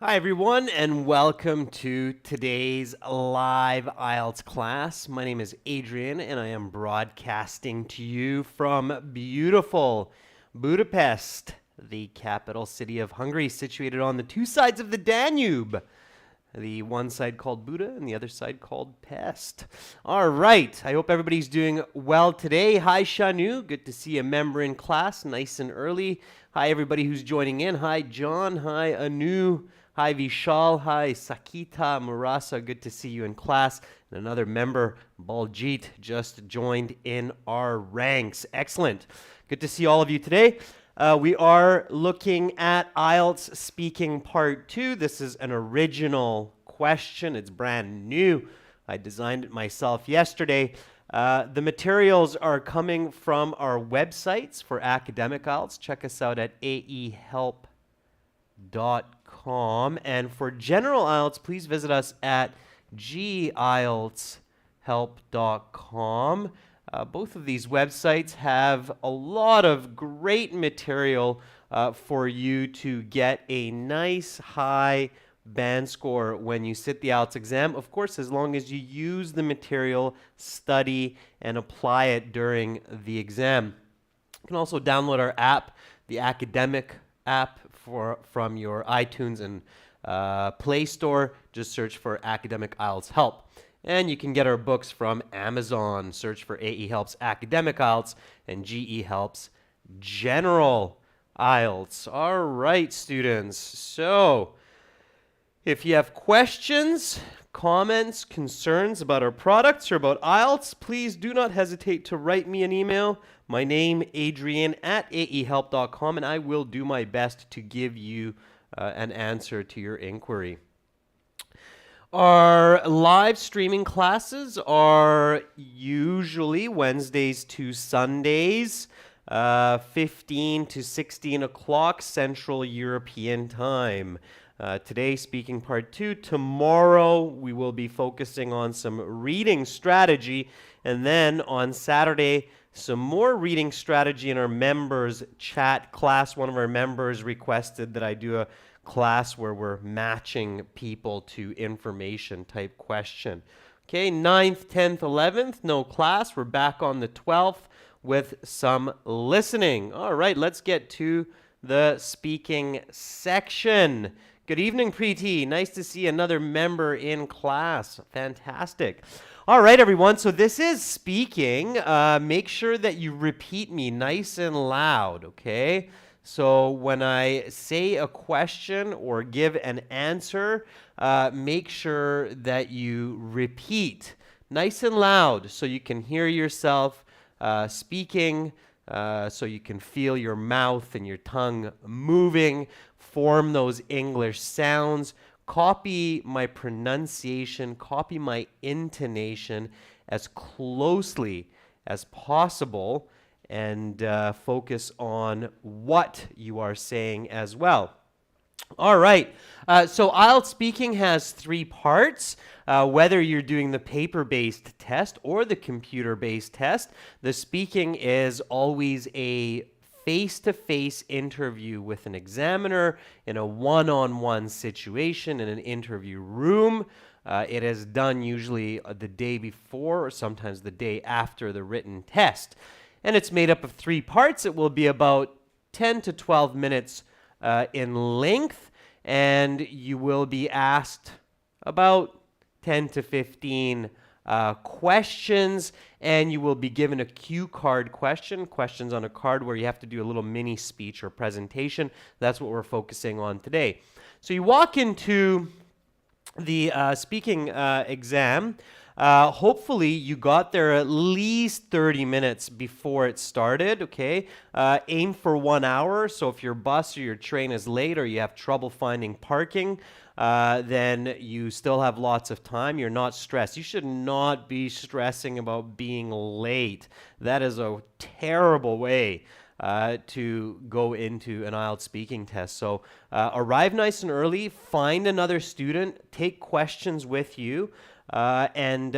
Hi everyone and welcome to today's live IELTS class. My name is Adrian and I am broadcasting to you from beautiful Budapest, the capital city of Hungary, situated on the two sides of the Danube. The one side called Buda and the other side called Pest. All right, I hope everybody's doing well today. Hi Shanu, good to see a member in class nice and early. Hi everybody who's joining in. Hi John, hi Anu. Hi Vishal, hi Sakita Murasa, good to see you in class. And another member, Baljit, just joined in our ranks. Excellent. Good to see all of you today. We are looking at IELTS Speaking Part 2. This is an original question. It's brand new. I designed it myself yesterday. The materials are coming from our websites for academic IELTS. Check us out at aehelp.com. And for general IELTS, please visit us at gieltshelp.com. Both of these websites have a lot of great material for you to get a nice high band score when you sit the IELTS exam. Of course, as long as you use the material, study, and apply it during the exam. You can also download our app, the academic app from your iTunes and Play Store. Just search for Academic IELTS Help. And you can get our books from Amazon. Search for AE Helps Academic IELTS and GE Helps General IELTS. All right, students. So if you have questions, comments, concerns about our products or about IELTS, please do not hesitate to write me an email. My name, Adrian, at aehelp.com, and I will do my best to give you an answer to your inquiry. Our live streaming classes are usually Wednesdays to Sundays, 15 to 16 o'clock Central European Time. Today, speaking part 2. Tomorrow, we will be focusing on some reading strategy. And then on Saturday, some more reading strategy in our members chat class. One of our members requested that I do a class where we're matching people to information type question. Okay, 9th, 10th, 11th, no class. We're back on the 12th with some listening. All right, let's get to the speaking section. Good evening, Preeti. Nice to see another member in class. Fantastic. All right, everyone. So this is speaking. Make sure that you repeat me nice and loud, okay? So when I say a question or give an answer, make sure that you repeat nice and loud so you can hear yourself speaking, so you can feel your mouth and your tongue moving, form those English sounds, copy my pronunciation, copy my intonation as closely as possible, and focus on what you are saying as well. All right, so IELTS speaking has 3 parts. Whether you're doing the paper-based test or the computer-based test, the speaking is always a face-to-face interview with an examiner in a one-on-one situation in an interview room. It is done usually the day before or sometimes the day after the written test. And it's made up of 3 parts. It will be about 10 to 12 minutes in length, and you will be asked about 10 to 15 questions, and you will be given a cue card questions on a card where you have to do a little mini speech or presentation. That's what we're focusing on today. So you walk into the speaking exam. Hopefully you got there at least 30 minutes before it started, okay? Aim for 1 hour, so if your bus or your train is late or you have trouble finding parking, then you still have lots of time. You're not stressed. You should not be stressing about being late. That is a terrible way to go into an IELTS speaking test. So arrive nice and early, find another student, take questions with you, and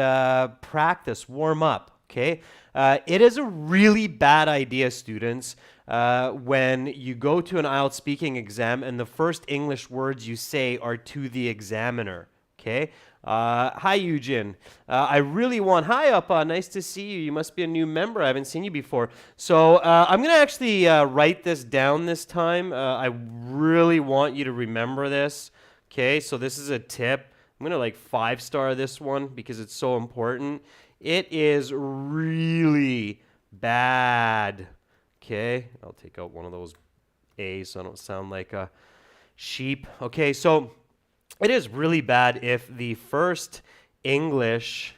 practice, warm up, okay? It is a really bad idea, students, when you go to an IELTS speaking exam and the first English words you say are to the examiner. Okay. Hi, Eugene. I really want. Hi, Appa. Nice to see you. You must be a new member. I haven't seen you before. So I'm going to actually write this down this time. I really want you to remember this. Okay. So this is a tip. I'm going to like 5-star this one because it's so important. It is really bad. Okay. I'll take out one of those A's so I don't sound like a sheep. Okay. So it is really bad if the first English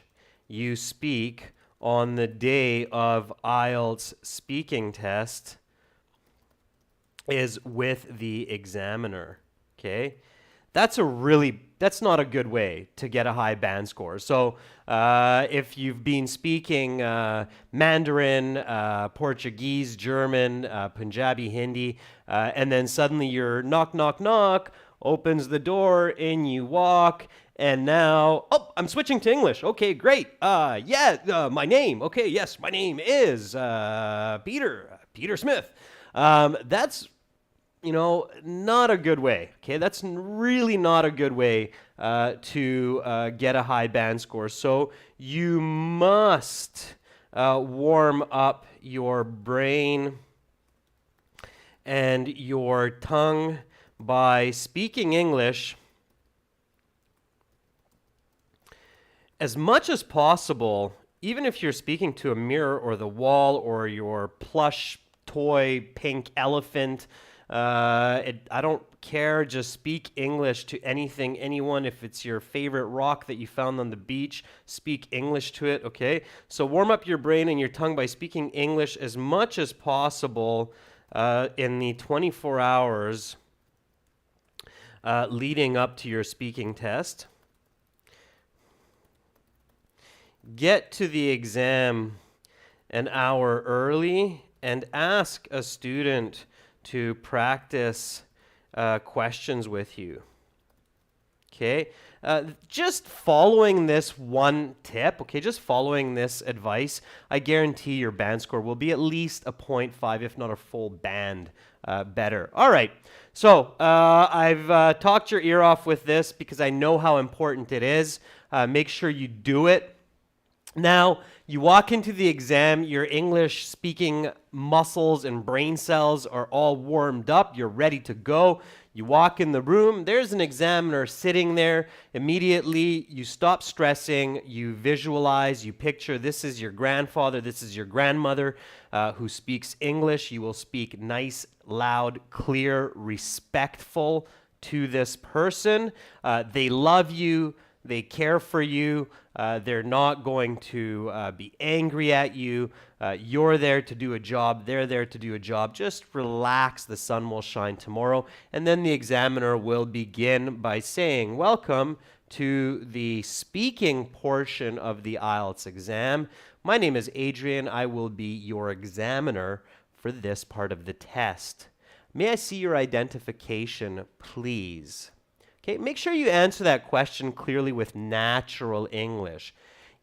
you speak on the day of IELTS speaking test is with the examiner. Okay? That's not a good way to get a high band score. So if you've been speaking Mandarin, Portuguese, German, Punjabi, Hindi, and then suddenly you're knock, knock, knock, opens the door, in you walk, and now, oh, I'm switching to English. Okay, great. My name. Okay, yes, my name is Peter Smith. That's not a good way. Okay, that's really not a good way to get a high band score. So you must warm up your brain and your tongue by speaking English as much as possible, even if you're speaking to a mirror or the wall or your plush toy pink elephant. I don't care. Just speak English to anything, anyone. If it's your favorite rock that you found on the beach, speak English to it, okay? So warm up your brain and your tongue by speaking English as much as possible in the 24 hours leading up to your speaking test. Get to the exam an hour early and ask a student to practice questions with you. Okay? Just following this one tip, okay, just following this advice, I guarantee your band score will be at least a 0.5, if not a full band better. All right. So I've talked your ear off with this because I know how important it is. Make sure you do it. Now, you walk into the exam, your English speaking muscles and brain cells are all warmed up, you're ready to go. You walk in the room, there's an examiner sitting there. Immediately, you stop stressing, you visualize, you picture this is your grandfather, this is your grandmother who speaks English. You will speak nice, loud, clear, respectful to this person. They love you. They care for you. They're not going to be angry at you. You're there to do a job. They're there to do a job. Just relax. The sun will shine tomorrow. And then the examiner will begin by saying, welcome to the speaking portion of the IELTS exam. My name is Adrian. I will be your examiner for this part of the test. May I see your identification, please? Okay, make sure you answer that question clearly with natural English.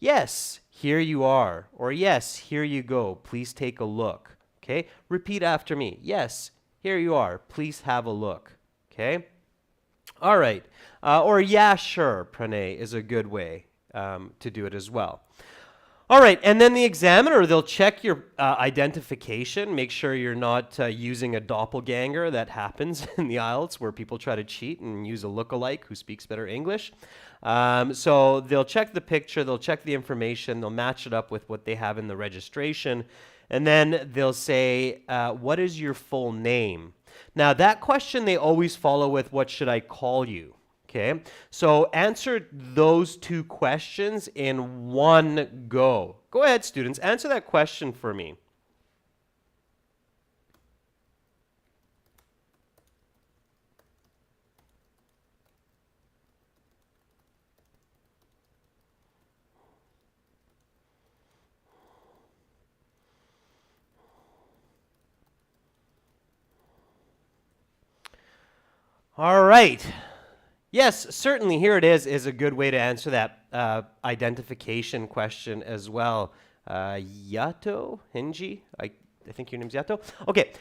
Yes, here you are. Or yes, here you go. Please take a look. Okay, repeat after me. Yes, here you are. Please have a look. Okay, all right. Or yeah, sure, Pranay is a good way to do it as well. All right, and then the examiner, they'll check your identification, make sure you're not using a doppelganger. That happens in the IELTS where people try to cheat and use a lookalike who speaks better English. So they'll check the picture, they'll check the information, they'll match it up with what they have in the registration, and then they'll say, what is your full name? Now, that question they always follow with, what should I call you? Okay, so answer those two questions in one go. Go ahead, students, answer that question for me. All right. Yes, certainly here it is a good way to answer that identification question as well. Yato, Hinji, I think your name's Yato. Okay.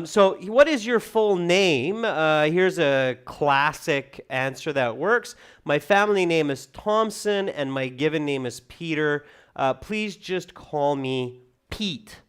So what is your full name? Here's a classic answer that works. My family name is Thompson, and my given name is Peter. Please just call me Pete.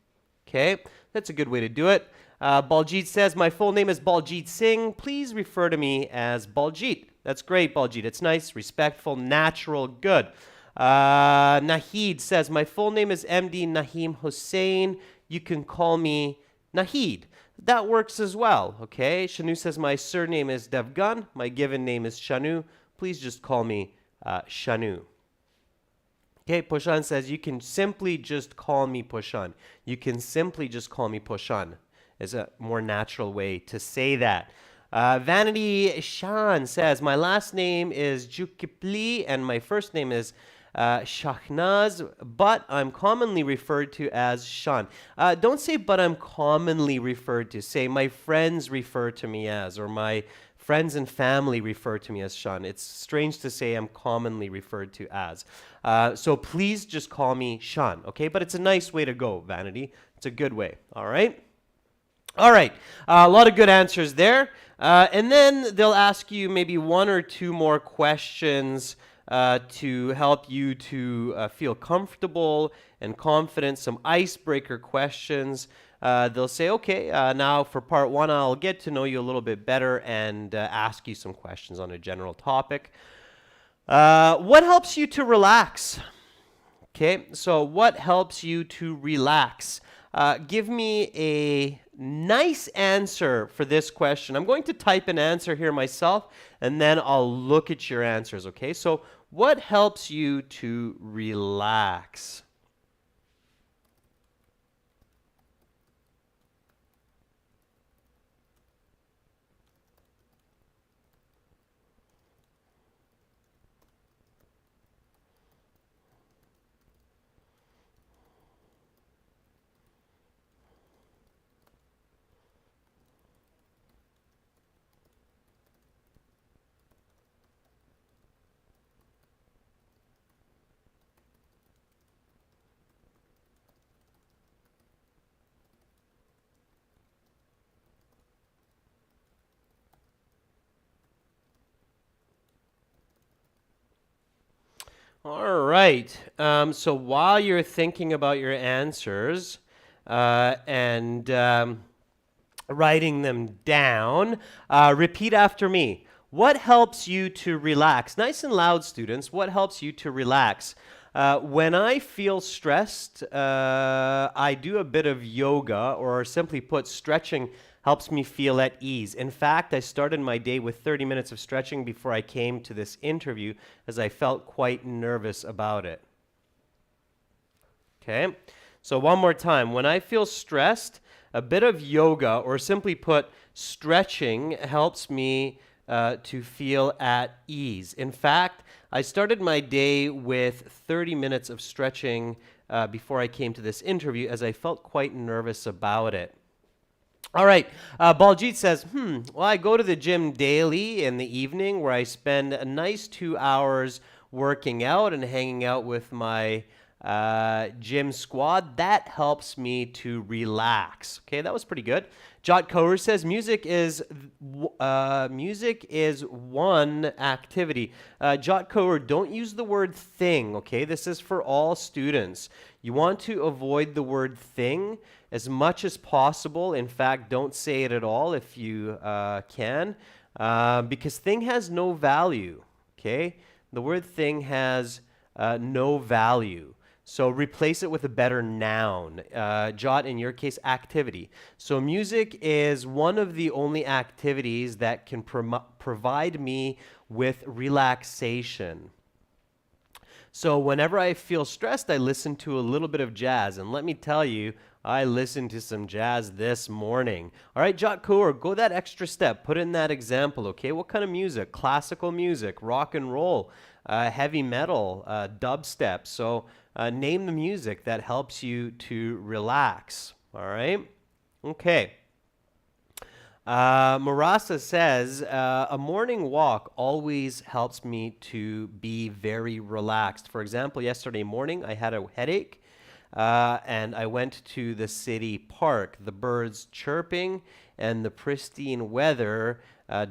Okay, that's a good way to do it. Baljit says, my full name is Baljit Singh. Please refer to me as Baljit. That's great, Baljit. It's nice, respectful, natural, good. Nahid says, my full name is MD Naheem Hussein. You can call me Nahid. That works as well, okay? Shanu says, my surname is Devgan. My given name is Shanu. Please just call me Shanu. Okay, Pushan says, you can simply just call me Pushan. You can simply just call me Pushan. Is a more natural way to say that. Vanity Shan says, my last name is Jukipli and my first name is Shahnaz, but I'm commonly referred to as Shan. Don't say, but I'm commonly referred to. Say, my friends refer to me as, or my friends and family refer to me as Shan. It's strange to say I'm commonly referred to as. So please just call me Shan, okay? But it's a nice way to go, Vanity. It's a good way, all right? All right, a lot of good answers there. And then they'll ask you maybe one or two more questions to help you to feel comfortable and confident, some icebreaker questions. They'll say, okay, now for part one, I'll get to know you a little bit better and ask you some questions on a general topic. What helps you to relax? Okay, so what helps you to relax? Give me a nice answer for this question. I'm going to type an answer here myself, and then I'll look at your answers, okay? So what helps you to relax? All right. So while you're thinking about your answers and writing them down, repeat after me. What helps you to relax? Nice and loud, students. What helps you to relax? When I feel stressed, I do a bit of yoga, or simply put, stretching helps me feel at ease. In fact, I started my day with 30 minutes of stretching before I came to this interview, as I felt quite nervous about it. Okay, so one more time. When I feel stressed, a bit of yoga, or simply put, stretching, helps me to feel at ease. In fact, I started my day with 30 minutes of stretching before I came to this interview, as I felt quite nervous about it. All right, Baljit says, well, I go to the gym daily in the evening, where I spend a nice 2 hours working out and hanging out with my gym squad. That helps me to relax. Okay, that was pretty good. Jot Kaur says, music is one activity. Jot Kaur, don't use the word thing, okay? This is for all students. You want to avoid the word thing as much as possible. In fact, don't say it at all if you can, because thing has no value, okay? The word thing has no value. So replace it with a better noun. Jot, in your case, activity. So music is one of the only activities that can provide me with relaxation. So whenever I feel stressed, I listen to a little bit of jazz. And let me tell you, I listened to some jazz this morning. All right, Jot Kaur, go that extra step. Put in that example, okay? What kind of music? Classical music, rock and roll, heavy metal, dubstep. So name the music that helps you to relax. All right? Okay. Marasa says, a morning walk always helps me to be very relaxed. For example, yesterday morning I had a headache. and I went to the city park. The birds chirping and the pristine weather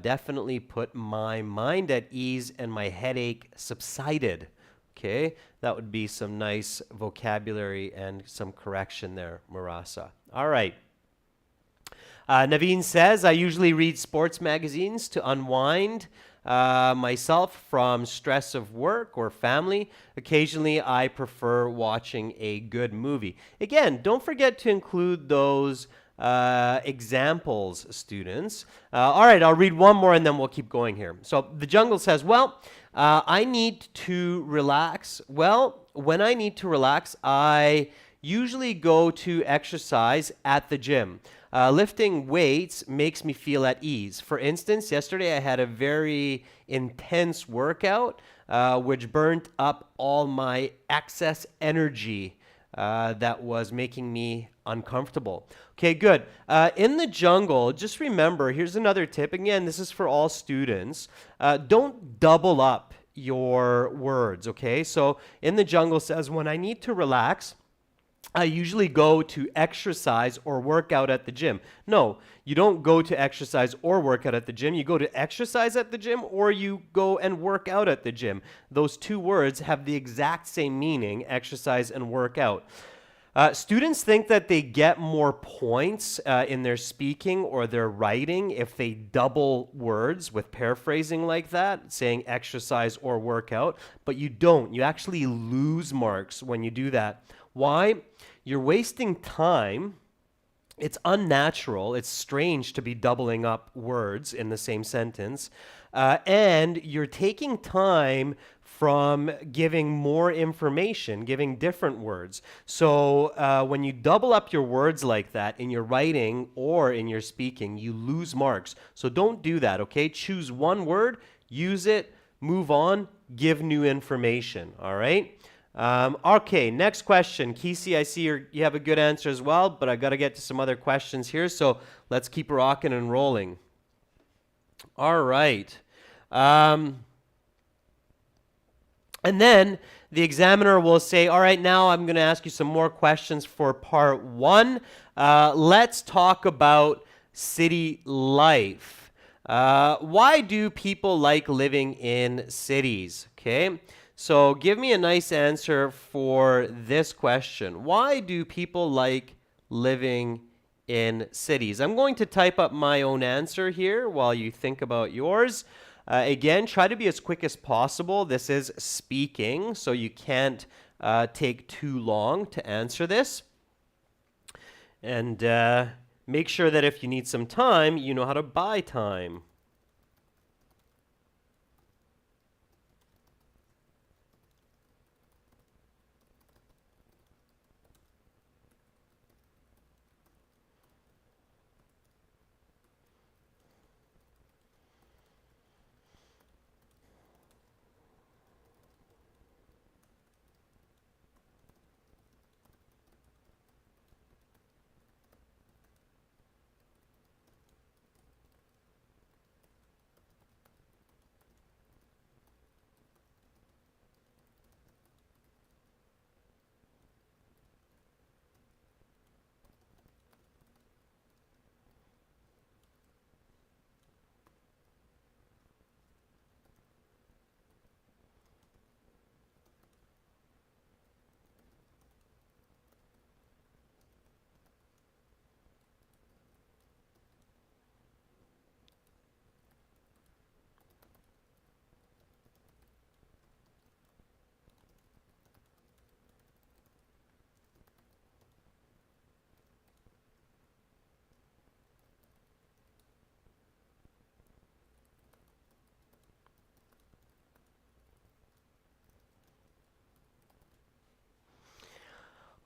definitely put my mind at ease and my headache subsided. Okay, that would be some nice vocabulary and some correction there, Marasa. All right. Naveen says, I usually read sports magazines to unwind myself from stress of work or family. Occasionally, I prefer watching a good movie. Again, don't forget to include those examples, students. All right, I'll read one more and then we'll keep going here. So the jungle says, well, I need to relax. Well, when I need to relax, I usually go to exercise at the gym. Lifting weights makes me feel at ease. For instance, yesterday I had a very intense workout, which burnt up all my excess energy that was making me uncomfortable. Okay, good. In the jungle, just remember, here's another tip. Again, this is for all students. Don't double up your words, okay? So in the jungle says, when I need to relax, I usually go to exercise or work out at the gym. No, you don't go to exercise or work out at the gym. You go to exercise at the gym or you go and work out at the gym. Those two words have the exact same meaning, exercise and work out. Students think that they get more points in their speaking or their writing if they double words with paraphrasing like that, saying exercise or workout, but you don't. You actually lose marks when you do that. Why? You're wasting time. It's unnatural. It's strange to be doubling up words in the same sentence. And you're taking time from giving more information, giving different words. So when you double up your words like that in your writing or in your speaking, you lose marks. So don't do that, okay? Choose one word, use it, move on, give new information, all right? Okay, next question. Kesey, I see you have a good answer as well, but I got to get to some other questions here, so let's keep rocking and rolling. All right. And then the examiner will say, all right, now I'm going to ask you some more questions for part one. Let's talk about city life. Why do people like living in cities? Okay. So give me a nice answer for this question. Why do people like living in cities? I'm going to type up my own answer here while you think about yours. Again, try to be as quick as possible. This is speaking, so you can't take too long to answer this. And make sure that if you need some time, you know how to buy time.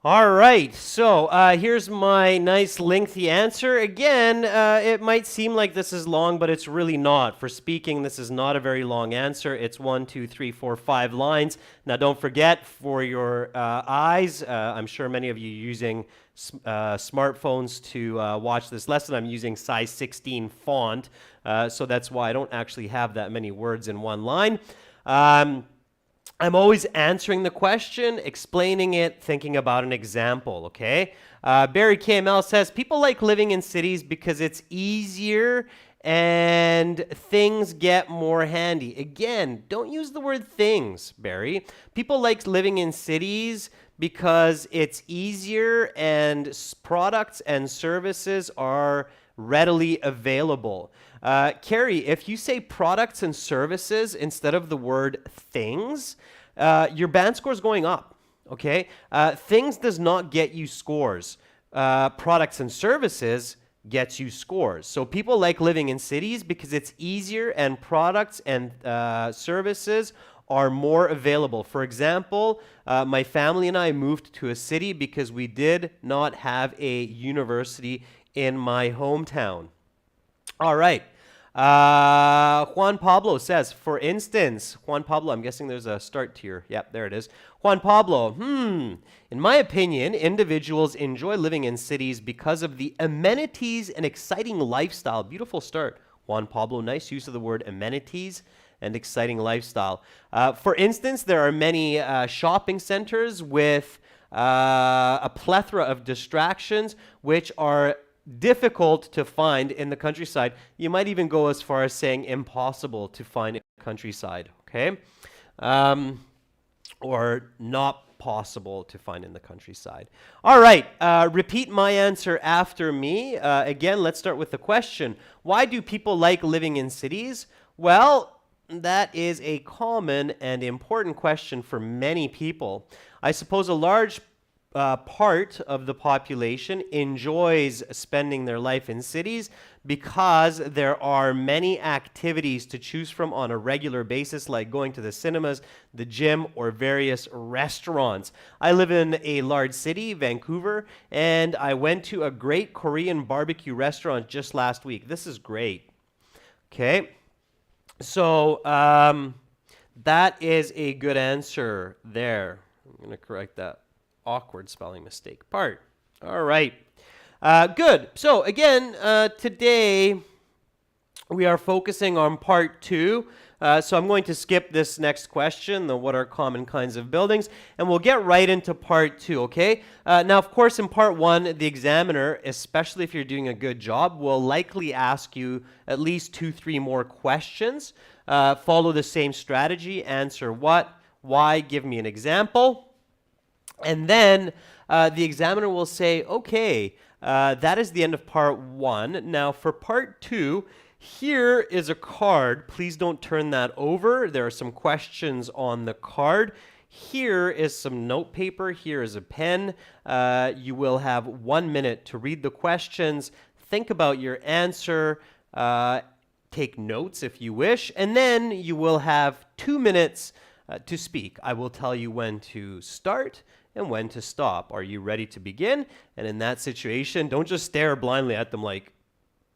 All right, so here's my nice lengthy answer. Again, it might seem like this is long, but it's really not. For speaking, this is not a very long answer. It's 1, 2, 3, 4, 5 lines. Now, don't forget, for your eyes, I'm sure many of you are using smartphones to watch this lesson. I'm using size 16 font, so that's why I don't actually have that many words in one line. I'm always answering the question, explaining it, thinking about an example, okay? Barry KML says, people like living in cities because it's easier and things get more handy. Again, don't use the word things, Barry. People like living in cities because it's easier and products and services are readily available. Carrie, if you say products and services instead of the word things, your band score is going up. Okay, things does not get you scores. Products and services gets you scores. So people like living in cities because it's easier and products and services are more available. For example, my family and I moved to a city because we did not have a university in my hometown. All right. Juan Pablo says, for instance, Juan Pablo, I'm guessing there's a start tier. Yep, there it is. Juan Pablo, in my opinion, individuals enjoy living in cities because of the amenities and exciting lifestyle. Beautiful start, Juan Pablo. Nice use of the word amenities and exciting lifestyle. For instance, there are many shopping centers with a plethora of distractions, which are difficult to find in the countryside. You might even go as far as saying impossible to find in the countryside, okay? Or not possible to find in the countryside. All right, repeat my answer after me. Again, let's start with the question. Why do people like living in cities? Well, that is a common and important question for many people. I suppose a large part of the population enjoys spending their life in cities because there are many activities to choose from on a regular basis, like going to the cinemas, the gym, or various restaurants. I live in a large city, Vancouver, and I went to a great Korean barbecue restaurant just last week. This is great. Okay, so that is a good answer there. I'm going to correct that awkward spelling mistake part. All right. Good. So again, today we are focusing on part 2. So I'm going to skip this next question, the what are common kinds of buildings, and we'll get right into part 2, okay? Now, of course, in part 1, the examiner, especially if you're doing a good job, will likely ask you at least 2-3 more questions. Follow the same strategy. Answer what, why, give me an example. And then the examiner will say, okay, that is the end of part 1. Now for part 2, here is a card. Please don't turn that over. There are some questions on the card. Here is some note paper. Here is a pen. You will have 1 minute to read the questions, think about your answer, take notes if you wish, and then you will have 2 minutes to speak. I will tell you when to start and when to stop. Are you ready to begin? And in that situation, don't just stare blindly at them like,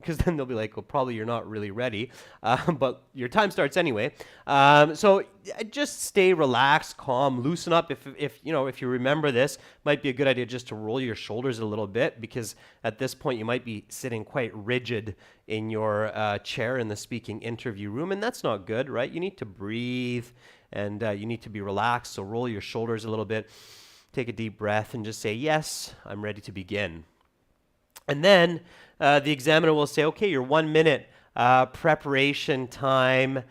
because then they'll be like, well, probably you're not really ready, but your time starts anyway. So just stay relaxed, calm, loosen up. If you remember this, might be a good idea just to roll your shoulders a little bit, because at this point you might be sitting quite rigid in your chair in the speaking interview room, and that's not good, right? You need to breathe and you need to be relaxed. So roll your shoulders a little bit. Take a deep breath and just say, yes, I'm ready to begin. And then the examiner will say, okay, your 1 minute preparation time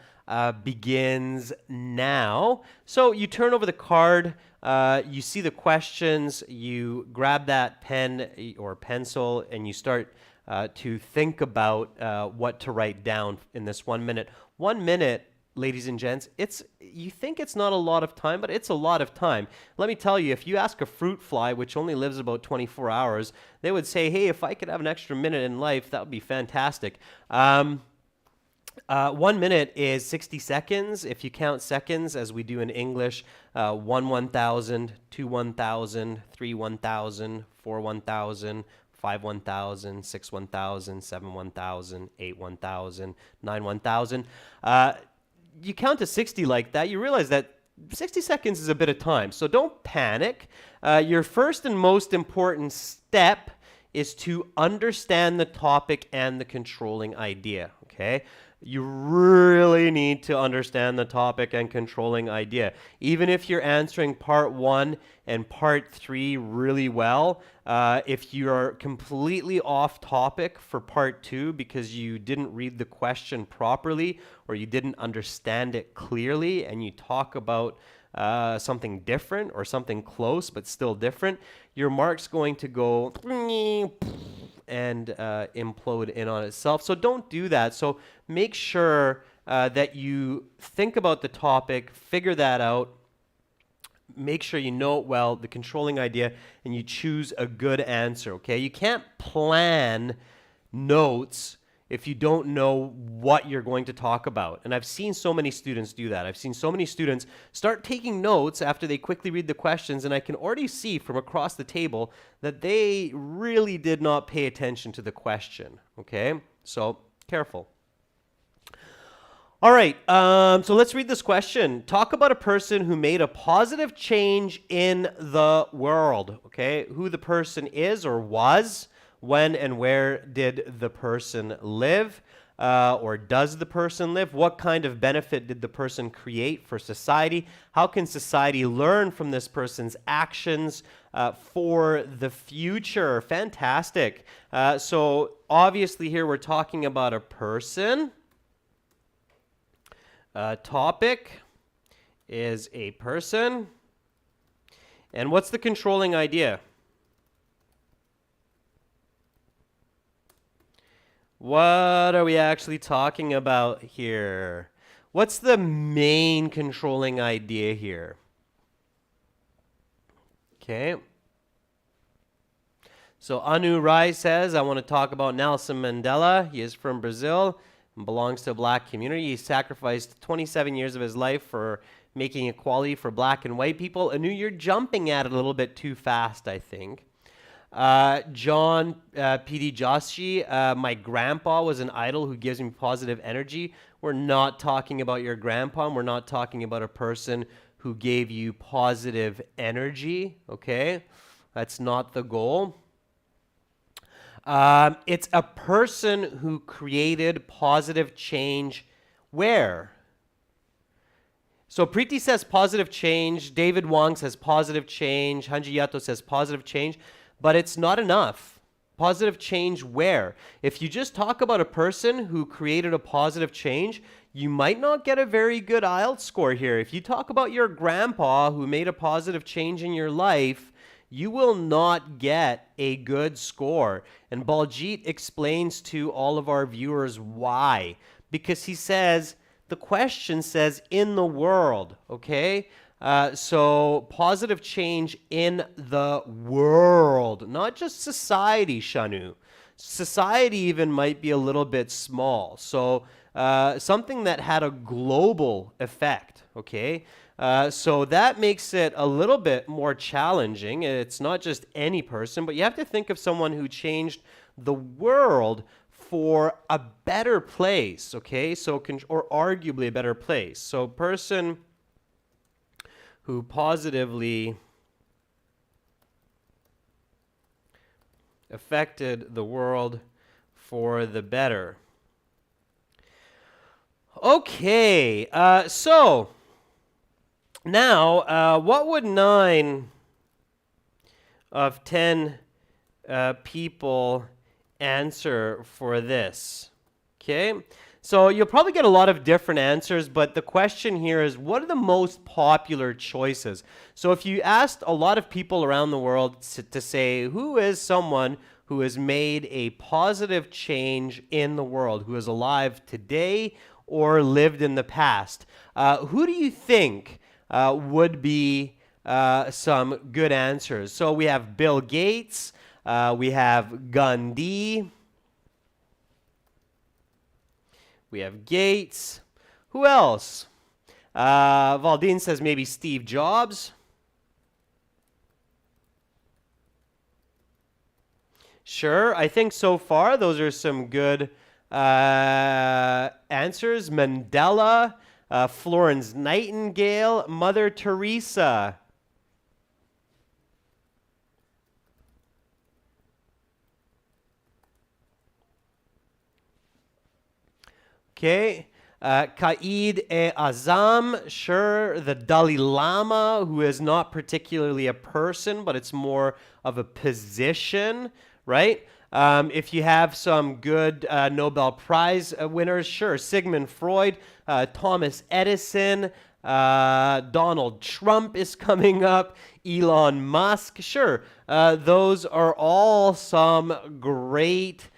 begins now. So you turn over the card, you see the questions, you grab that pen or pencil, and you start to think about what to write down in this 1 minute. 1 minute, ladies and gents, you think it's not a lot of time, but it's a lot of time. Let me tell you, if you ask a fruit fly, which only lives about 24 hours, they would say, hey, if I could have an extra minute in life, that would be fantastic. 1 minute is 60 seconds. If you count seconds, as we do in English, 1 1,000, 2 1,000, 3 1,000, 4 1,000, 5 1,000, 6 1,000, 7 1,000, 8 1,000, 9 1,000. You count to 60 like that, you realize that 60 seconds is a bit of time. So don't panic. Your first and most important step is to understand the topic and the controlling idea, okay? You really need to understand the topic and controlling idea. Even if you're answering part 1 and part 3 really well, if you're completely off topic for part 2 because you didn't read the question properly or you didn't understand it clearly and you talk about something different or something close but still different, your mark's going to go and implode in on itself. So don't do that. So make sure that you think about the topic, figure that out, make sure you know it well, the controlling idea, and you choose a good answer, okay? You can't plan notes if you don't know what you're going to talk about. And I've seen so many students do that. I've seen so many students start taking notes after they quickly read the questions, and I can already see from across the table that they really did not pay attention to the question, okay? So careful. All right, so let's read this question. Talk about a person who made a positive change in the world, okay? Who the person is or was, when and where did the person live, or does the person live? What kind of benefit did the person create for society? How can society learn from this person's actions for the future? Fantastic. So obviously here we're talking about a person. Topic is a person. And what's the controlling idea? What are we actually talking about here? What's the main controlling idea here? Okay. So Anu Rai says, I want to talk about Nelson Mandela. He is from Brazil and belongs to a black community. He sacrificed 27 years of his life for making equality for black and white people. Anu, you're jumping at it a little bit too fast, I think. John P.D. Joshi, my grandpa was an idol who gives me positive energy. We're not talking about your grandpa. We're not talking about a person who gave you positive energy, okay? That's not the goal. It's a person who created positive change where? So Preeti says positive change. David Wong says positive change. Hanji Yato says positive change. But it's not enough. Positive change where? If you just talk about a person who created a positive change, you might not get a very good IELTS score here. If you talk about your grandpa who made a positive change in your life, you will not get a good score. And Baljit explains to all of our viewers why. Because he says, the question says in the world, okay? So positive change in the world, not just society, Shanu. Society even might be a little bit small. So something that had a global effect, okay? So that makes it a little bit more challenging. It's not just any person, but you have to think of someone who changed the world for a better place, okay? So, or arguably a better place. So person who positively affected the world for the better. Okay, so now what would 9 of 10 people answer for this? Okay, so you'll probably get a lot of different answers, but the question here is, what are the most popular choices? So if you asked a lot of people around the world to say, who is someone who has made a positive change in the world, who is alive today or lived in the past, who do you think would be some good answers? So we have Bill Gates, we have Gandhi, we have Gates. Who else? Valdine says maybe Steve Jobs. Sure, I think so far those are some good answers. Mandela, Florence Nightingale, Mother Teresa. Okay. Qaid-e-Azam, sure. The Dalai Lama, who is not particularly a person, but it's more of a position, right? If you have some good Nobel Prize winners, sure. Sigmund Freud, Thomas Edison, Donald Trump is coming up, Elon Musk, sure. Those are all some great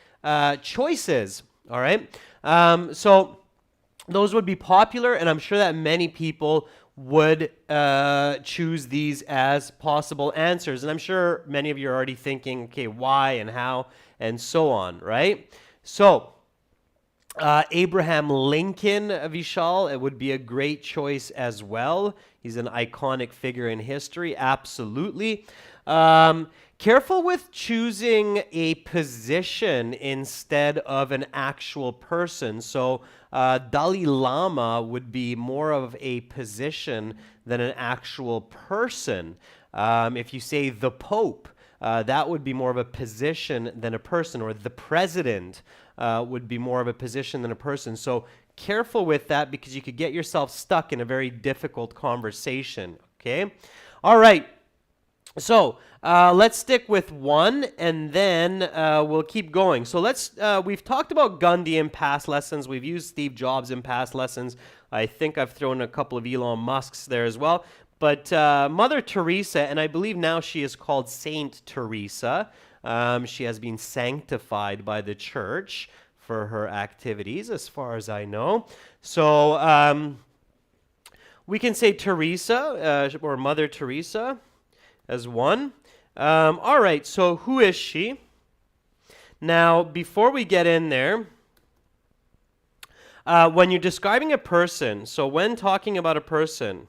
choices, all right? So those would be popular, and I'm sure that many people would choose these as possible answers. And I'm sure many of you are already thinking, okay, why and how and so on, right? So Abraham Lincoln, Vishal, it would be a great choice as well. He's an iconic figure in history, absolutely. Careful with choosing a position instead of an actual person. So Dalai Lama would be more of a position than an actual person. If you say the Pope, that would be more of a position than a person, or the president would be more of a position than a person. So careful with that, because you could get yourself stuck in a very difficult conversation, okay? All right. So let's stick with one, and then we'll keep going. So we've talked about Gandhi in past lessons. We've used Steve Jobs in past lessons. I think I've thrown a couple of Elon Musks there as well. But Mother Teresa, and I believe now she is called Saint Teresa. She has been sanctified by the church for her activities, as far as I know. So we can say Teresa, or Mother Teresa, as one. All right, so who is she? Now, before we get in there, when you're describing a person, so when talking about a person,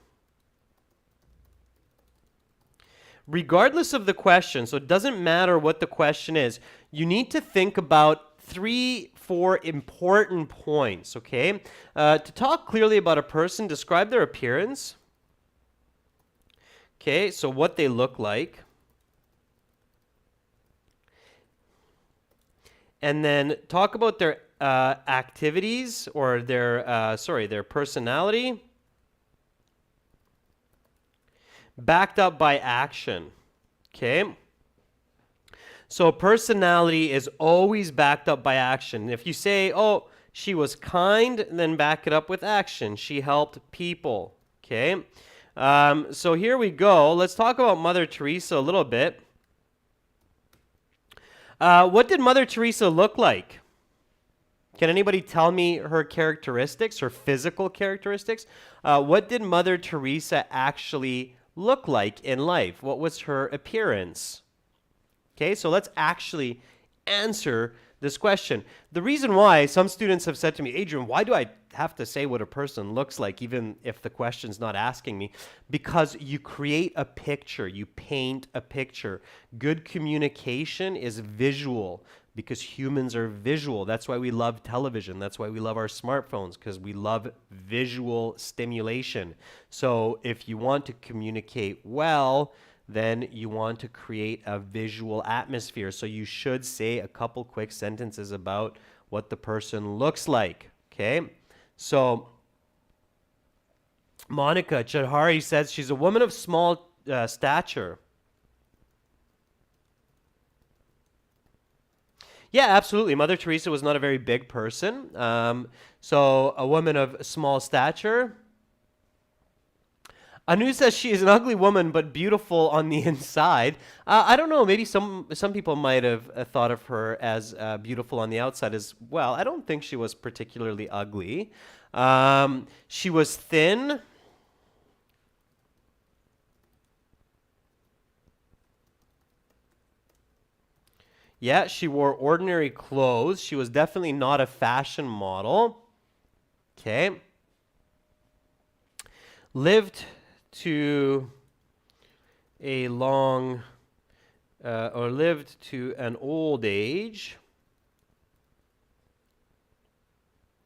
regardless of the question, so it doesn't matter what the question is, you need to think about 3-4 important points, okay? To talk clearly about a person, describe their appearance. Okay, so what they look like. And then talk about their activities, or their personality, backed up by action. Okay? So personality is always backed up by action. If you say, oh, she was kind, then back it up with action. She helped people. Okay? So here we go. Let's talk about Mother Teresa a little bit. What did Mother Teresa look like? Can anybody tell me her characteristics, her physical characteristics? What did Mother Teresa actually look like in life? What was her appearance? Okay, so let's actually answer this question. The reason why some students have said to me, Adrian, why do I have to say what a person looks like even if the question's not asking me? Because you create a picture, you paint a picture. Good communication is visual, because humans are visual. That's why we love television. That's why we love our smartphones, because we love visual stimulation. So if you want to communicate well, then you want to create a visual atmosphere. So you should say a couple quick sentences about what the person looks like, okay? So Monica Chadhari says she's a woman of small stature. Yeah, absolutely. Mother Teresa was not a very big person. So a woman of small stature. Anu says she is an ugly woman, but beautiful on the inside. I don't know. Maybe some people might have thought of her as beautiful on the outside as well. I don't think she was particularly ugly. She was thin. Yeah, she wore ordinary clothes. She was definitely not a fashion model. Okay. Lived to a long, or lived to an old age.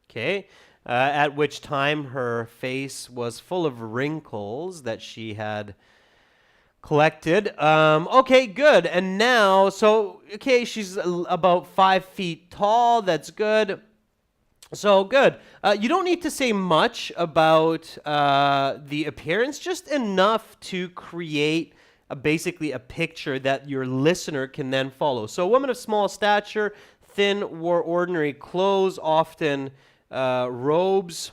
Okay. At which time her face was full of wrinkles that she had collected. Okay, good. And now, so, okay, she's about 5 feet tall. That's good. So good. You don't need to say much about the appearance, just enough to create basically a picture that your listener can then follow. So, a woman of small stature, thin, wore ordinary clothes, often robes.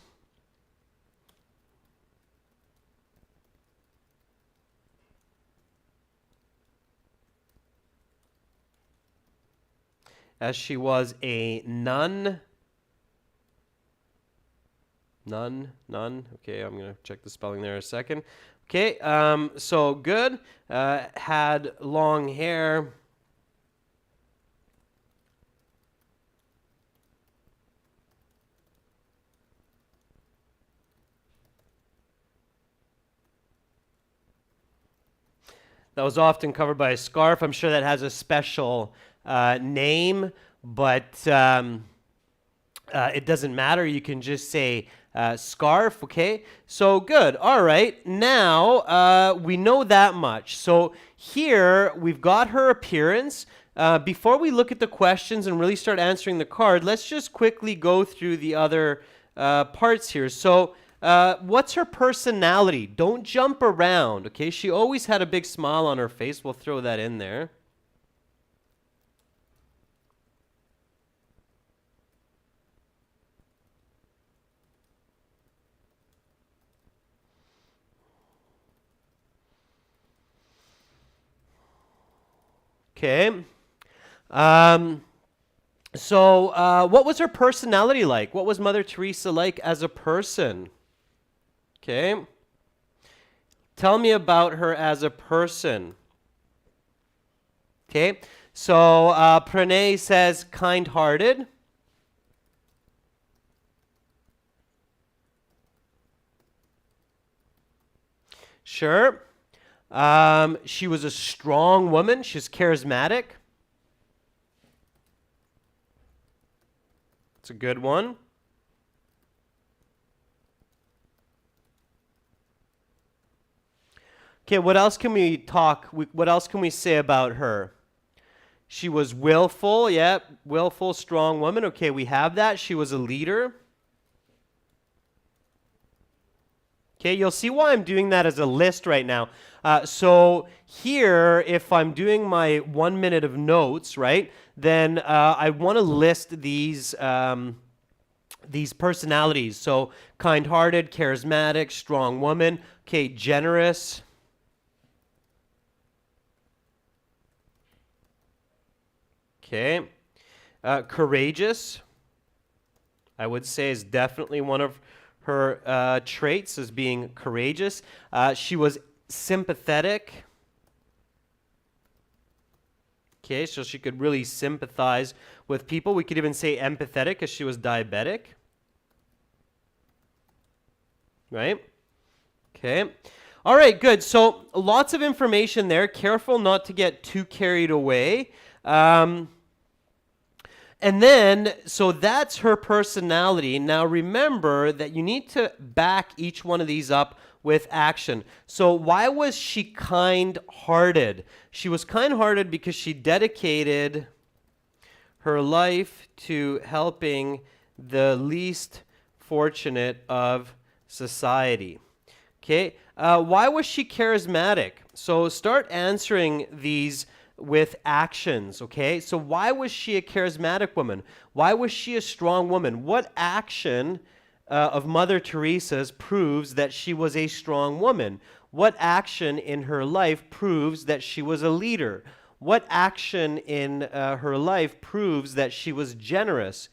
As she was a nun. None. Okay, I'm gonna check the spelling there a second. Okay, so good. Had long hair. That was often covered by a scarf. I'm sure that has a special name, but it doesn't matter. You can just say scarf, okay? So good. All right. Now we know that much. So here we've got her appearance. Before we look at the questions and really start answering the card, let's just quickly go through the other parts here. So what's her personality? Don't jump around, okay? She always had a big smile on her face. We'll throw that in there. Okay. Um, what was her personality like? What was Mother Teresa like as a person? Okay. Tell me about her as a person. Okay. So, Pranay says kind hearted. Sure. She was a strong woman. She's charismatic. It's a good one. Okay, what else can we talk? What else can we say about her? She was willful. Yeah, willful, strong woman. Okay, we have that. She was a leader. Okay, you'll see why I'm doing that as a list right now. So here, if I'm doing my 1 minute of notes, right, then I want to list these personalities. So kind-hearted, charismatic, strong woman. Okay, generous. Okay, courageous. I would say is definitely one of her traits as being courageous. She was sympathetic. Okay, so she could really sympathize with people. We could even say empathetic because she was diabetic. Right? Okay. All right, good. So lots of information there. Careful not to get too carried away. And then, so that's her personality. Now remember that you need to back each one of these up with action. So why was she kind-hearted? She was kind-hearted because she dedicated her life to helping the least fortunate of society. Okay, why was she charismatic? So start answering these with actions, okay? So why was she a charismatic woman? Why was she a strong woman? What action of Mother Teresa's proves that she was a strong woman? What action in her life proves that she was a leader? What action in her life proves that she was generous?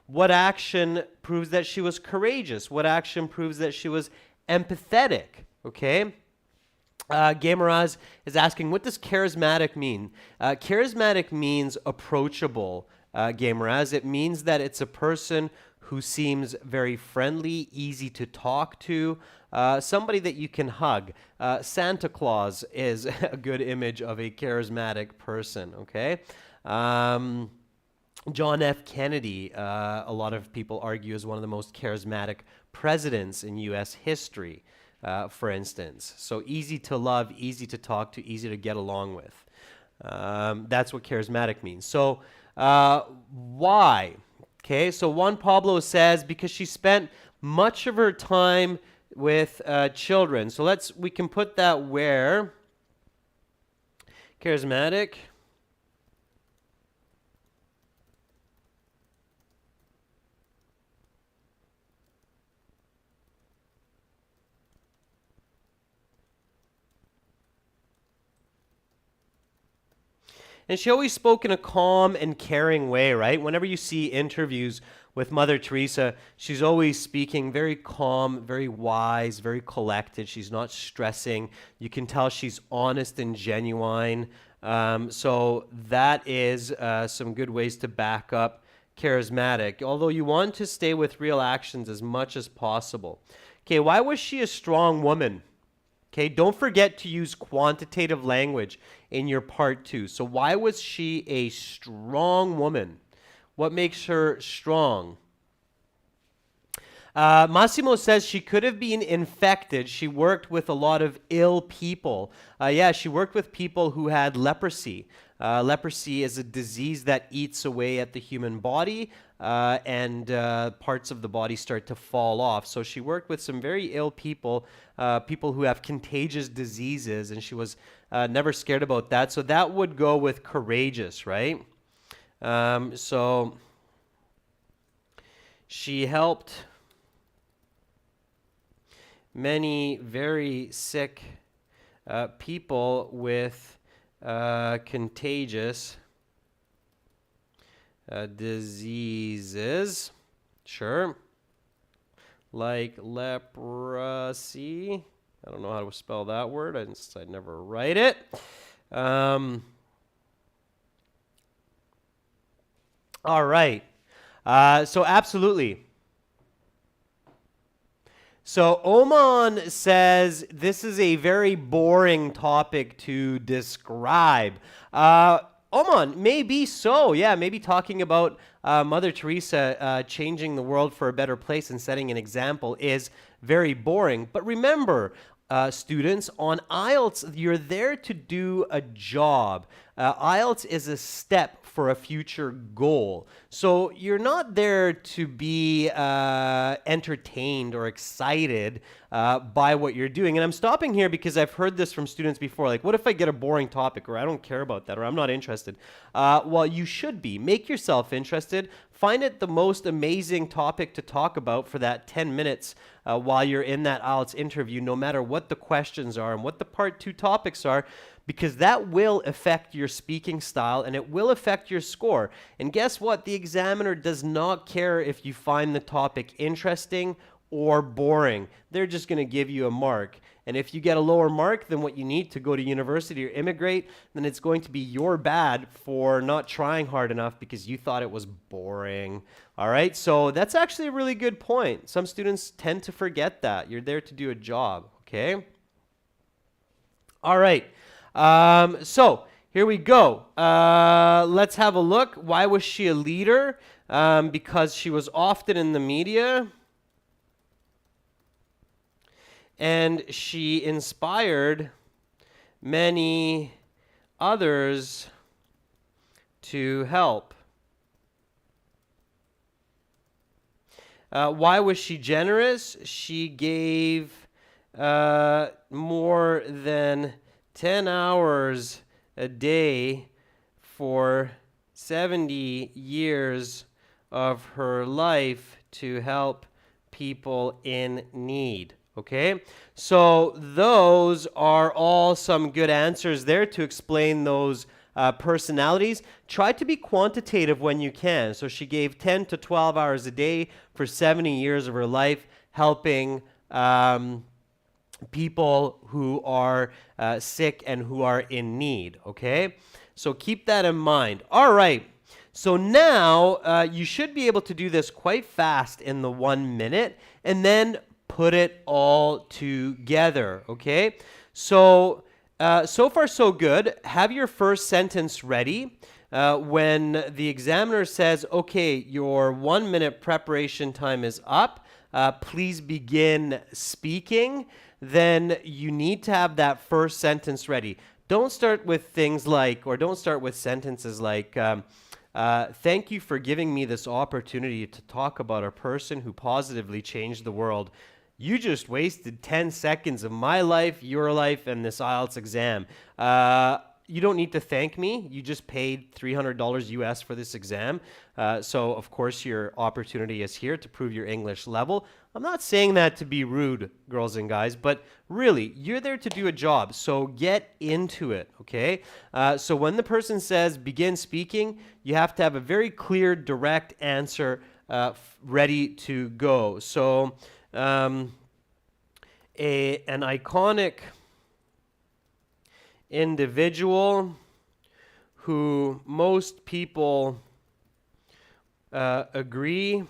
What action proves that she was courageous? What action proves that she was empathetic? Okay? Gamaraz is asking, what does charismatic mean? Charismatic means approachable, Gamaraz. It means that it's a person who seems very friendly, easy to talk to, somebody that you can hug. Santa Claus is a good image of a charismatic person, okay? John F. Kennedy, a lot of people argue, is one of the most charismatic presidents in U.S. history, for instance. So easy to love, easy to talk to, easy to get along with. That's what charismatic means. So why? Okay, so Juan Pablo says because she spent much of her time with children. So we can put that where. Charismatic. And she always spoke in a calm and caring way, right? Whenever you see interviews with Mother Teresa, she's always speaking very calm, very wise, very collected. She's not stressing. You can tell she's honest and genuine. So that is some good ways to back up charismatic, although you want to stay with real actions as much as possible. Okay, why was she a strong woman? Okay, don't forget to use quantitative language in your part 2. So why was she a strong woman? What makes her strong? Massimo says she could have been infected. She worked with a lot of ill people. Yeah, she worked with people who had leprosy. Leprosy is a disease that eats away at the human body, and parts of the body start to fall off. So she worked with some very ill people, people who have contagious diseases, and she was never scared about that. So that would go with courageous, right? So she helped many very sick people with contagious diseases, sure, like leprosy. I don't know how to spell that word. I'd never write it. All right. So absolutely. So Oman says this is a very boring topic to describe. Oman, maybe so. Yeah, maybe talking about Mother Teresa changing the world for a better place and setting an example is very boring. But remember, students, on IELTS, you're there to do a job. IELTS is a step for a future goal. So you're not there to be entertained or excited by what you're doing. And I'm stopping here because I've heard this from students before. Like, what if I get a boring topic, or I don't care about that, or I'm not interested? Well, you should be. Make yourself interested. Find it the most amazing topic to talk about for that 10 minutes while you're in that IELTS interview, no matter what the questions are and what the part 2 topics are, because that will affect your speaking style and it will affect your score. And guess what? The examiner does not care if you find the topic interesting or boring. They're just going to give you a mark. And if you get a lower mark than what you need to go to university or immigrate, then it's going to be your bad for not trying hard enough because you thought it was boring. All right, so that's actually a really good point. Some students tend to forget that. You're there to do a job, okay? All right, so here we go. Let's have a look. Why was she a leader? Because she was often in the media. And she inspired many others to help. Why was she generous? She gave more than 10 hours a day for 70 years of her life to help people in need. Okay, so those are all some good answers there to explain those personalities. Try to be quantitative when you can. So she gave 10 to 12 hours a day for 70 years of her life, helping people who are sick and who are in need. Okay, so keep that in mind. All right. So now you should be able to do this quite fast in the 1 minute, and then put it all together, okay? So, so far so good. Have your first sentence ready. When the examiner says, okay, your 1 minute preparation time is up, please begin speaking, then you need to have that first sentence ready. Don't start with things like, or don't start with sentences like, Thank you for giving me this opportunity to talk about a person who positively changed the world. You just wasted 10 seconds of my life, your life, and this IELTS exam. You don't need to thank me. You just paid $300 US for this exam. So, of course, your opportunity is here to prove your English level. I'm not saying that to be rude, girls and guys, but really, you're there to do a job. So get into it, okay? So when the person says begin speaking, you have to have a very clear, direct answer ready to go. So an iconic individual who most people agree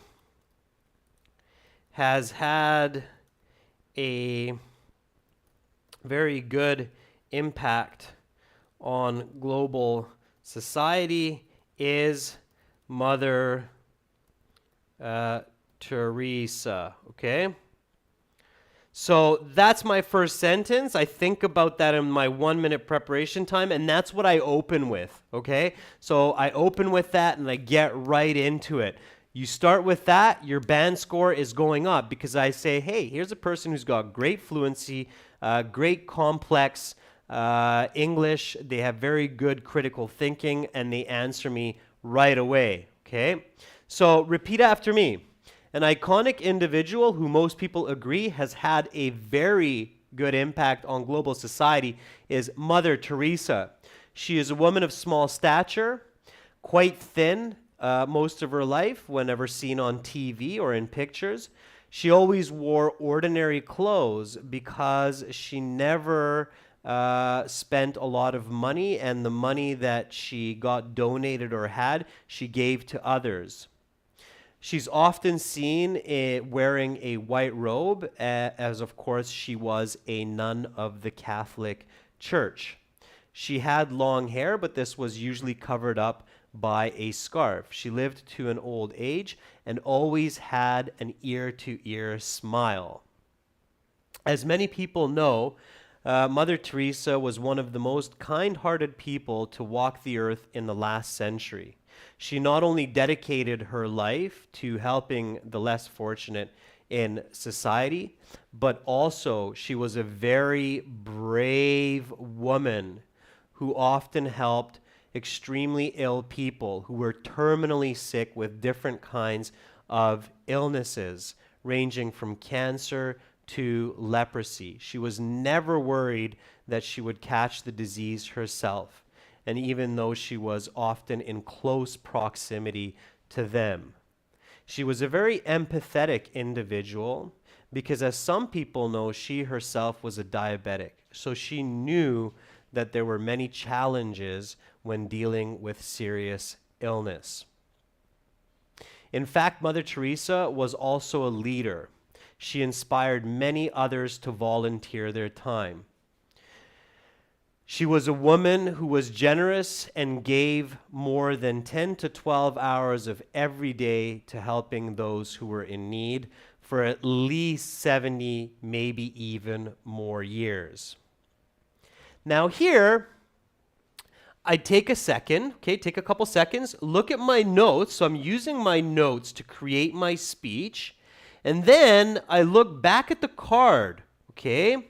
has had a very good impact on global society is Mother Teresa, okay? So that's my first sentence. I think about that in my 1-minute preparation time, and that's what I open with, okay? So I open with that and I get right into it. You start with that, your band score is going up because I say, hey, here's a person who's got great fluency, great complex English. They have very good critical thinking, and they answer me right away, okay? So repeat after me. An iconic individual who most people agree has had a very good impact on global society is Mother Teresa. She is a woman of small stature, quite thin most of her life whenever seen on TV or in pictures. She always wore ordinary clothes because she never spent a lot of money, and the money that she got donated or had, she gave to others. She's often seen wearing a white robe, as of course she was a nun of the Catholic Church. She had long hair, but this was usually covered up by a scarf. She lived to an old age and always had an ear-to-ear smile. As many people know, Mother Teresa was one of the most kind-hearted people to walk the earth in the last century. She not only dedicated her life to helping the less fortunate in society, but also she was a very brave woman who often helped extremely ill people who were terminally sick with different kinds of illnesses, ranging from cancer to leprosy. She was never worried that she would catch the disease herself, and even though she was often in close proximity to them. She was a very empathetic individual because, as some people know, she herself was a diabetic. So she knew that there were many challenges when dealing with serious illness. In fact, Mother Teresa was also a leader. She inspired many others to volunteer their time. She was a woman who was generous and gave more than 10 to 12 hours of every day to helping those who were in need for at least 70, maybe even more years. Now here, I take a second, okay, take a couple seconds, look at my notes. So I'm using my notes to create my speech. And then I look back at the card, okay,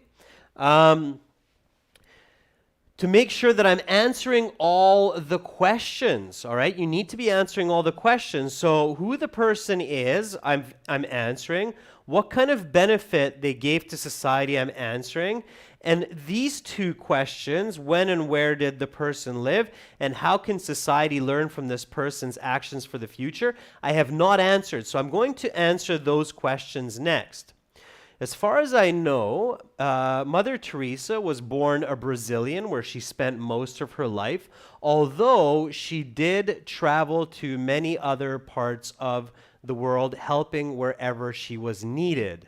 to make sure that I'm answering all the questions, all right? You need to be answering all the questions. So who the person is, I'm answering. What kind of benefit they gave to society, I'm answering. And these two questions, when and where did the person live, and how can society learn from this person's actions for the future, I have not answered. So I'm going to answer those questions next. As far as I know, Mother Teresa was born a Brazilian where she spent most of her life, although she did travel to many other parts of the world, helping wherever she was needed.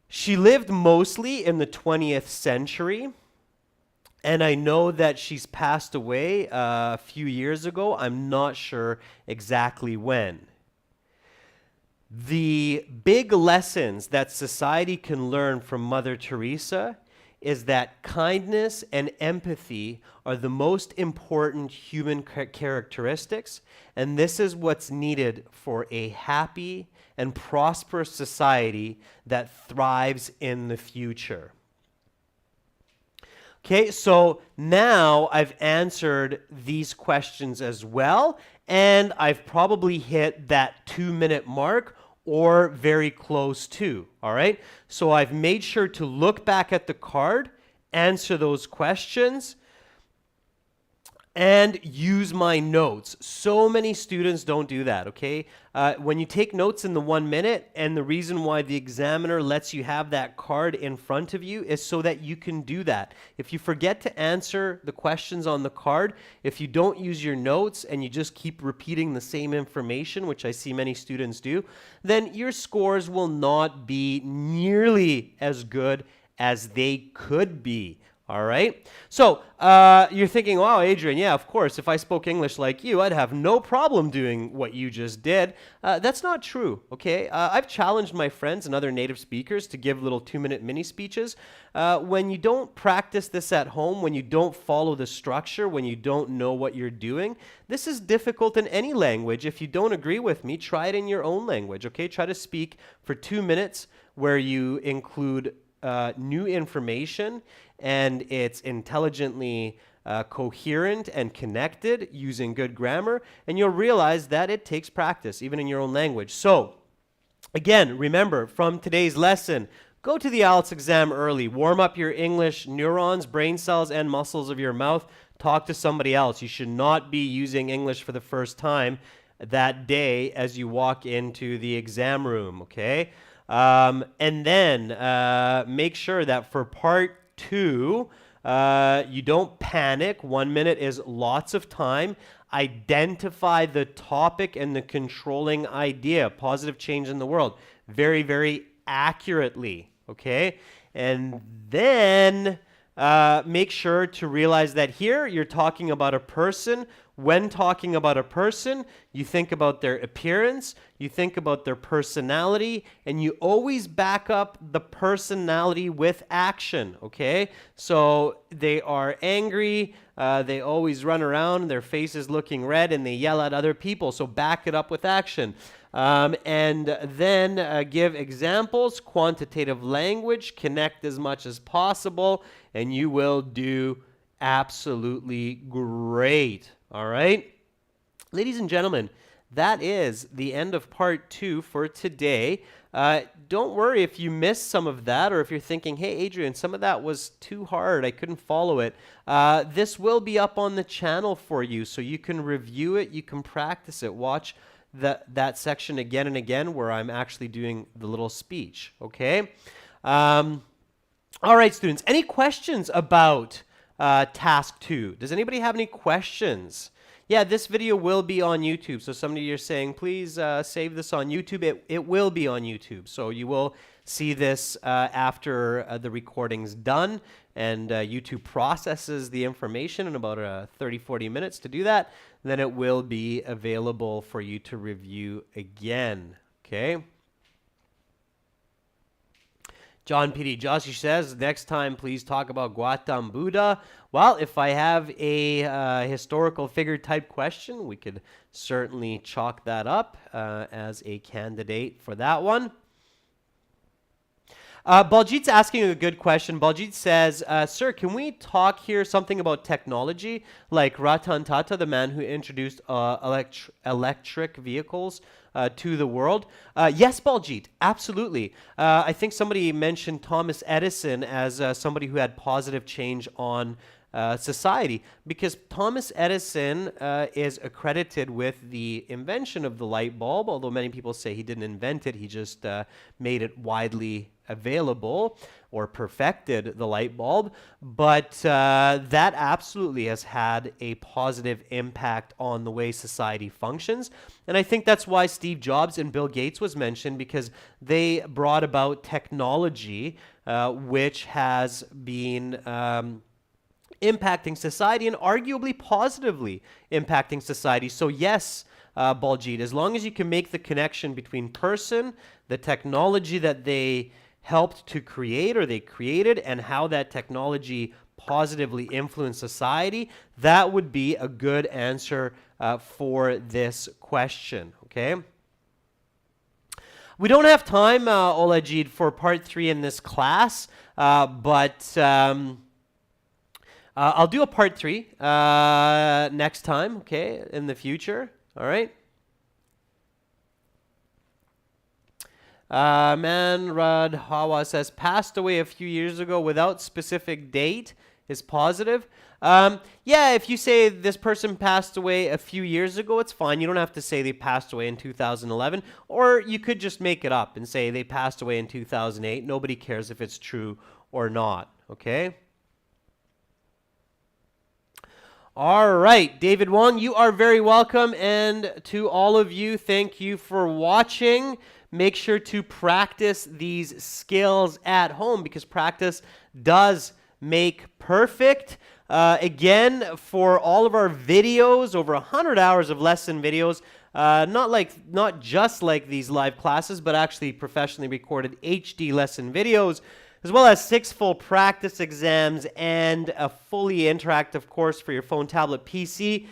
She lived mostly in the 20th century, and I know that she's passed away a few years ago. I'm not sure exactly when. The big lessons that society can learn from Mother Teresa is that kindness and empathy are the most important human characteristics, and this is what's needed for a happy and prosperous society that thrives in the future. Okay, so now I've answered these questions as well, and I've probably hit that 2-minute mark or very close to, all right? So I've made sure to look back at the card, answer those questions, and use my notes. So many students don't do that, okay? When you take notes in the 1 minute, and the reason why the examiner lets you have that card in front of you is so that you can do that. If you forget to answer the questions on the card, if you don't use your notes and you just keep repeating the same information, which I see many students do, then your scores will not be nearly as good as they could be. All right. So you're thinking, wow, Adrian, yeah, of course, if I spoke English like you, I'd have no problem doing what you just did. That's not true, okay? I've challenged my friends and other native speakers to give little 2-minute mini speeches. When you don't practice this at home, when you don't follow the structure, when you don't know what you're doing, this is difficult in any language. If you don't agree with me, try it in your own language, okay? Try to speak for 2 minutes where you include new information and it's intelligently coherent and connected using good grammar, and you'll realize that it takes practice, even in your own language. So, again, remember, from today's lesson, go to the IELTS exam early. Warm up your English neurons, brain cells, and muscles of your mouth. Talk to somebody else. You should not be using English for the first time that day as you walk into the exam room, okay? And then make sure that for part 2, you don't panic. 1 minute is lots of time. Identify the topic and the controlling idea, positive change in the world, very, very accurately, okay? And then make sure to realize that here you're talking about a person. When talking about a person, you think about their appearance, you think about their personality, and you always back up the personality with action, okay? So they are angry, they always run around, their face is looking red, and they yell at other people, so back it up with action. And then give examples, quantitative language, connect as much as possible, and you will do absolutely great. All right, ladies and gentlemen, that is the end of part 2 for today. Don't worry if you missed some of that, or if you're thinking, hey, Adrian, some of that was too hard, I couldn't follow it. This will be up on the channel for you, so you can review it, you can practice it. Watch that section again and again where I'm actually doing the little speech, okay? All right, students, any questions about task 2? Does anybody have any questions? Yeah, this video will be on YouTube. So some of you are saying, please save this on YouTube. It will be on YouTube. So you will see this after the recording's done, and YouTube processes the information in about 30-40 minutes to do that. Then it will be available for you to review again, okay? John P.D. Joshi says, next time, please talk about Gautam Buddha. Well, if I have a historical figure type question, we could certainly chalk that up as a candidate for that one. Baljit's asking a good question. Baljit says, sir, can we talk here something about technology, like Ratan Tata, the man who introduced electric vehicles to the world? Yes, Baljit, absolutely. I think somebody mentioned Thomas Edison as somebody who had positive change on society, because Thomas Edison is accredited with the invention of the light bulb, although many people say he didn't invent it, he just made it widely available or perfected the light bulb. But that absolutely has had a positive impact on the way society functions. And I think that's why Steve Jobs and Bill Gates was mentioned, because they brought about technology which has been impacting society and arguably positively impacting society. So yes, Baljit, as long as you can make the connection between person, the technology that they helped to create or they created and how that technology positively influenced society, that would be a good answer for this question, okay? We don't have time, Olajid, for part 3 in this class, but I'll do a part 3 next time, okay, in the future, all right? Manrad Hawa says, passed away a few years ago without specific date is positive. Yeah, if you say this person passed away a few years ago, it's fine. You don't have to say they passed away in 2011, or you could just make it up and say they passed away in 2008. Nobody cares if it's true or not, okay? All right, David Wong, you are very welcome, and to all of you, thank you for watching. Make sure to practice these skills at home because practice does make perfect. Again, for all of our videos, over 100 hours of lesson videos, not just like these live classes, but actually professionally recorded HD lesson videos, as well as 6 full practice exams and a fully interactive course for your phone, tablet, PC.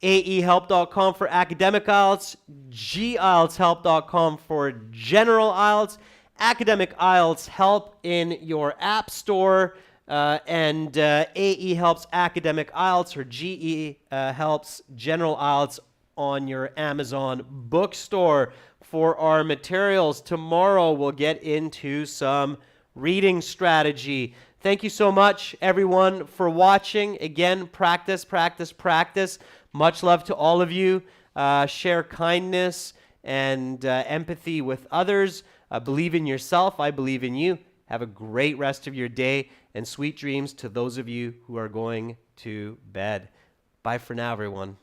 AEhelp.com for academic IELTS, GIELTShelp.com for general IELTS, academic IELTS help in your app store, and AE Helps Academic IELTS or GE Helps General IELTS on your Amazon bookstore for our materials. Tomorrow we'll get into some reading strategy. Thank you so much, everyone, for watching. Again, practice, practice, practice. Much love to all of you. Share kindness and empathy with others. Believe in yourself. I believe in you. Have a great rest of your day and sweet dreams to those of you who are going to bed. Bye for now, everyone.